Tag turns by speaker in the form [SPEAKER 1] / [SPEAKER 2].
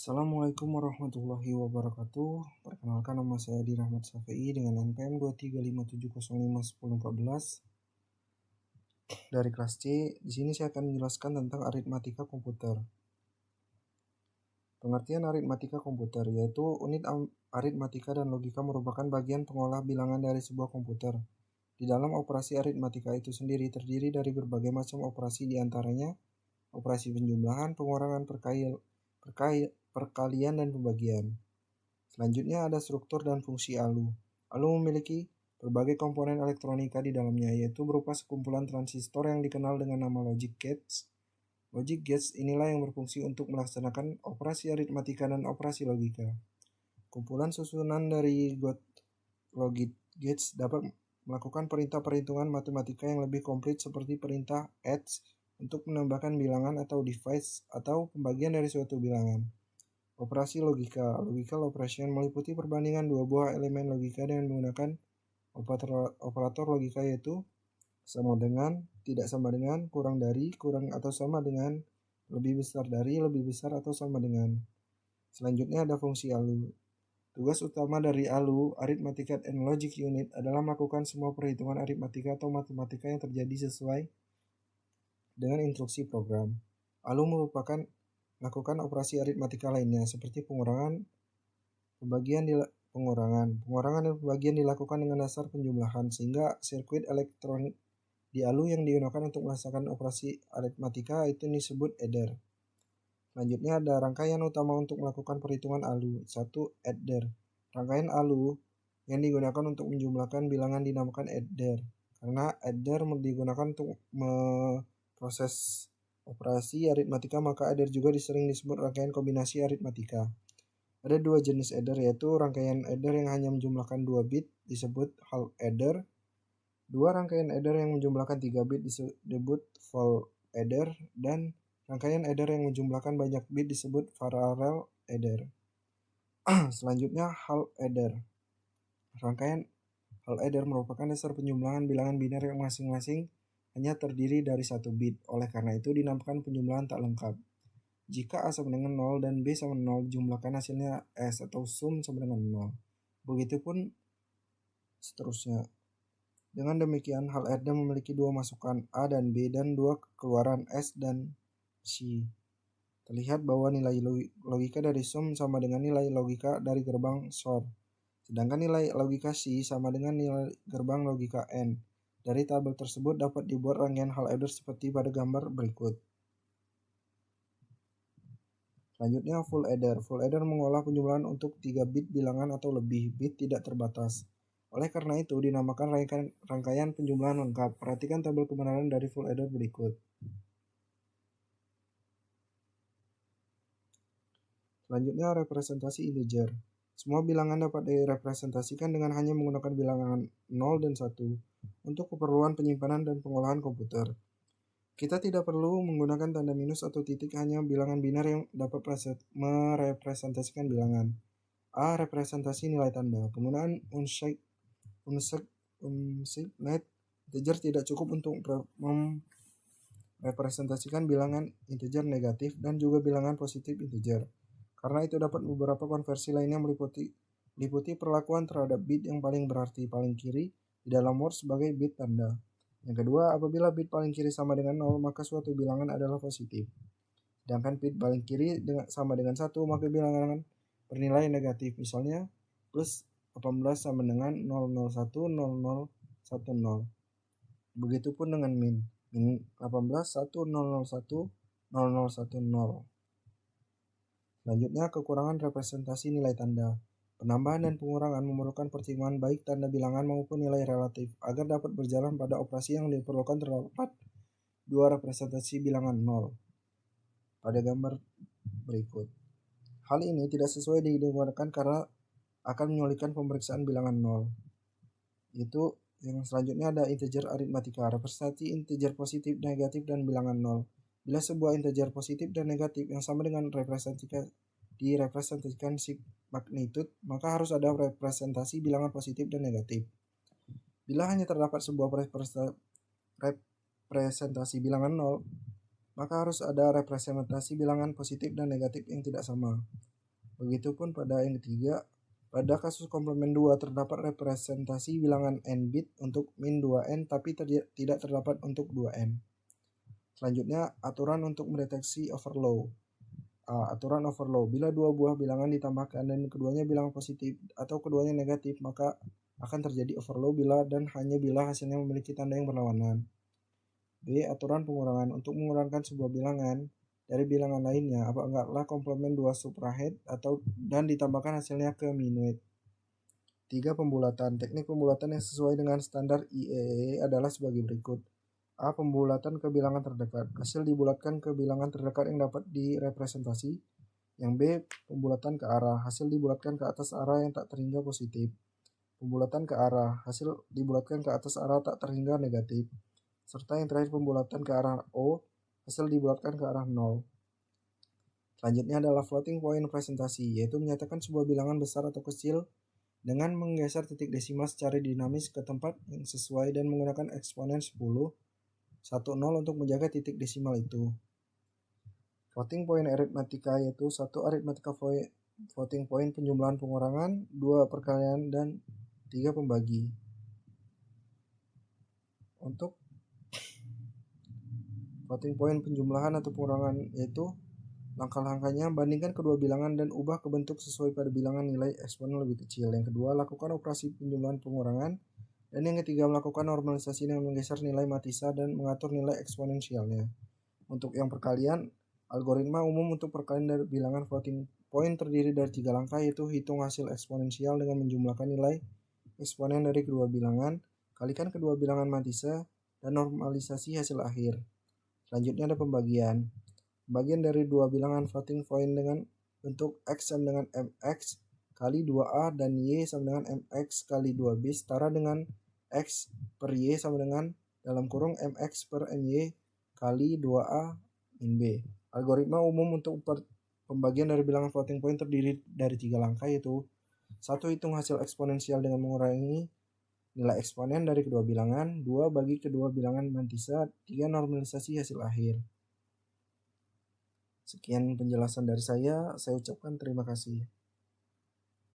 [SPEAKER 1] Assalamualaikum warahmatullahi wabarakatuh. Perkenalkan, nama saya Adi Rahmat Safei dengan NPM 23570510414 dari kelas C. Di sini saya akan menjelaskan tentang aritmatika komputer. Pengertian aritmatika komputer yaitu unit aritmatika dan logika merupakan bagian pengolah bilangan dari sebuah komputer. Di dalam operasi aritmatika itu sendiri terdiri dari berbagai macam operasi, diantaranya operasi penjumlahan, pengurangan, perkalian, dan pembagian. Selanjutnya ada struktur dan fungsi ALU. ALU memiliki berbagai komponen elektronika di dalamnya, yaitu berupa sekumpulan transistor yang dikenal dengan nama logic gates. Logic gates inilah yang berfungsi untuk melaksanakan operasi aritmatika dan operasi logika. Kumpulan susunan dari logic gates dapat melakukan perintah perhitungan matematika yang lebih komplit seperti perintah add untuk menambahkan bilangan atau divide atau pembagian dari suatu bilangan. Operasi logika, logical operation, meliputi perbandingan dua buah elemen logika dengan menggunakan operator logika, yaitu sama dengan, tidak sama dengan, kurang dari, kurang atau sama dengan, lebih besar dari, lebih besar atau sama dengan. Selanjutnya ada fungsi ALU. Tugas utama dari ALU, Arithmetic and Logic Unit, adalah melakukan semua perhitungan aritmatika atau matematika yang terjadi sesuai dengan instruksi program. ALU merupakan melakukan operasi aritmatika lainnya seperti pengurangan, pengurangan dan pembagian dilakukan dengan dasar penjumlahan, sehingga sirkuit elektronik di ALU yang digunakan untuk melaksanakan operasi aritmatika itu disebut adder. Selanjutnya ada rangkaian utama untuk melakukan perhitungan ALU. 1. Adder. Rangkaian ALU yang digunakan untuk menjumlahkan bilangan dinamakan adder, karena adder digunakan untuk memproses operasi aritmatika, maka adder juga sering disebut rangkaian kombinasi aritmatika. Ada dua jenis adder, yaitu rangkaian adder yang hanya menjumlahkan 2 bit disebut half adder. Dua rangkaian adder yang menjumlahkan 3 bit disebut full adder, dan rangkaian adder yang menjumlahkan banyak bit disebut parallel adder. Selanjutnya half adder. Rangkaian half adder merupakan dasar penjumlahan bilangan biner yang masing-masing hanya terdiri dari 1 bit. Oleh karena itu dinamakan penjumlahan tak lengkap. Jika A sama dengan 0 dan B sama 0, jumlahkan hasilnya S atau sum sama dengan 0. Begitupun seterusnya. Dengan demikian, hal adder memiliki dua masukan A dan B dan dua keluaran S dan C. Terlihat bahwa nilai logika dari sum sama dengan nilai logika dari gerbang SOR. Sedangkan nilai logika C sama dengan nilai gerbang logika N. Dari tabel tersebut dapat dibuat rangkaian hal adder seperti pada gambar berikut. Selanjutnya full adder. Full adder mengolah penjumlahan untuk 3 bit bilangan atau lebih, bit tidak terbatas. Oleh karena itu dinamakan rangkaian penjumlahan lengkap. Perhatikan tabel kebenaran dari full adder berikut. Selanjutnya representasi integer. Semua bilangan dapat direpresentasikan dengan hanya menggunakan bilangan 0 dan 1 untuk keperluan penyimpanan dan pengolahan komputer. Kita tidak perlu menggunakan tanda minus atau titik, hanya bilangan biner yang dapat merepresentasikan bilangan. A. Representasi nilai tanda. Penggunaan unsigned integer tidak cukup untuk merepresentasikan bilangan integer negatif dan juga bilangan positif integer. Karena itu dapat beberapa konversi lainnya meliputi perlakuan terhadap bit yang paling berarti paling kiri di dalam Word sebagai bit tanda. Yang kedua, apabila bit paling kiri sama dengan 0, maka suatu bilangan adalah positif. Sedangkan bit paling kiri sama dengan 1, maka bilangan bernilai negatif. Misalnya, plus 18 sama dengan 0010010. Begitupun dengan min 18 10010010. Selanjutnya, kekurangan representasi nilai tanda. Penambahan dan pengurangan memerlukan pertimbangan baik tanda bilangan maupun nilai relatif agar dapat berjalan pada operasi yang diperlukan. Terdapat dua representasi bilangan 0 pada gambar berikut. Hal ini tidak sesuai digunakan karena akan menyulitkan pemeriksaan bilangan 0. Itu yang selanjutnya ada integer aritmatika, representasi integer positif, negatif, dan bilangan 0. Bila sebuah integer positif dan negatif yang sama dengan direpresentasikan si magnitude, maka harus ada representasi bilangan positif dan negatif. Bila hanya terdapat sebuah representasi bilangan 0, maka harus ada representasi bilangan positif dan negatif yang tidak sama. Begitupun pada yang ketiga, pada kasus komplement 2 terdapat representasi bilangan n bit untuk min 2n tapi tidak terdapat untuk 2n. Selanjutnya, aturan untuk mendeteksi overflow. Aturan overflow. Bila dua buah bilangan ditambahkan dan keduanya bilangan positif atau keduanya negatif, maka akan terjadi overflow bila dan hanya bila hasilnya memiliki tanda yang berlawanan. B. Aturan pengurangan. Untuk mengurangkan sebuah bilangan dari bilangan lainnya, anggaplah komplement 2 suprahead dan ditambahkan hasilnya ke minuet. 3. Pembulatan. Teknik pembulatan yang sesuai dengan standar IEEE adalah sebagai berikut. A. Pembulatan ke bilangan terdekat. Hasil dibulatkan ke bilangan terdekat yang dapat direpresentasi. Yang B. Pembulatan ke arah. Hasil dibulatkan ke atas arah yang tak terhingga positif. Pembulatan ke arah. Hasil dibulatkan ke atas arah tak terhingga negatif. Serta yang terakhir pembulatan ke arah O. Hasil dibulatkan ke arah 0. Selanjutnya adalah floating point presentasi, yaitu menyatakan sebuah bilangan besar atau kecil dengan menggeser titik desimal secara dinamis ke tempat yang sesuai dan menggunakan eksponen 10, 1, 0 untuk menjaga titik desimal itu. Floating point aritmatika yaitu 1. Aritmatika floating point penjumlahan pengurangan, 2. perkalian, dan 3. pembagi. Untuk floating point penjumlahan atau pengurangan yaitu langkah-langkahnya, bandingkan kedua bilangan dan ubah ke bentuk sesuai pada bilangan nilai eksponen lebih kecil. Yang kedua, lakukan operasi penjumlahan pengurangan. Dan yang ketiga, melakukan normalisasi dengan menggeser nilai matisa dan mengatur nilai eksponensialnya. Untuk yang perkalian, algoritma umum untuk perkalian dari bilangan floating point terdiri dari 3 langkah, yaitu hitung hasil eksponensial dengan menjumlahkan nilai eksponen dari kedua bilangan, kalikan kedua bilangan matisa, dan normalisasi hasil akhir. Selanjutnya ada pembagian. Pembagian dari dua bilangan floating point dengan bentuk x sama dengan mx kali 2a dan y sama dengan mx kali 2b setara dengan x per y sama dengan dalam kurung mx per my kali 2a min b. Algoritma umum untuk pembagian dari bilangan floating point terdiri dari 3 langkah, yaitu 1. Hitung hasil eksponensial dengan mengurangi nilai eksponen dari kedua bilangan, 2. Bagi kedua bilangan mantisa, 3. Normalisasi hasil akhir. Sekian penjelasan dari saya ucapkan terima kasih.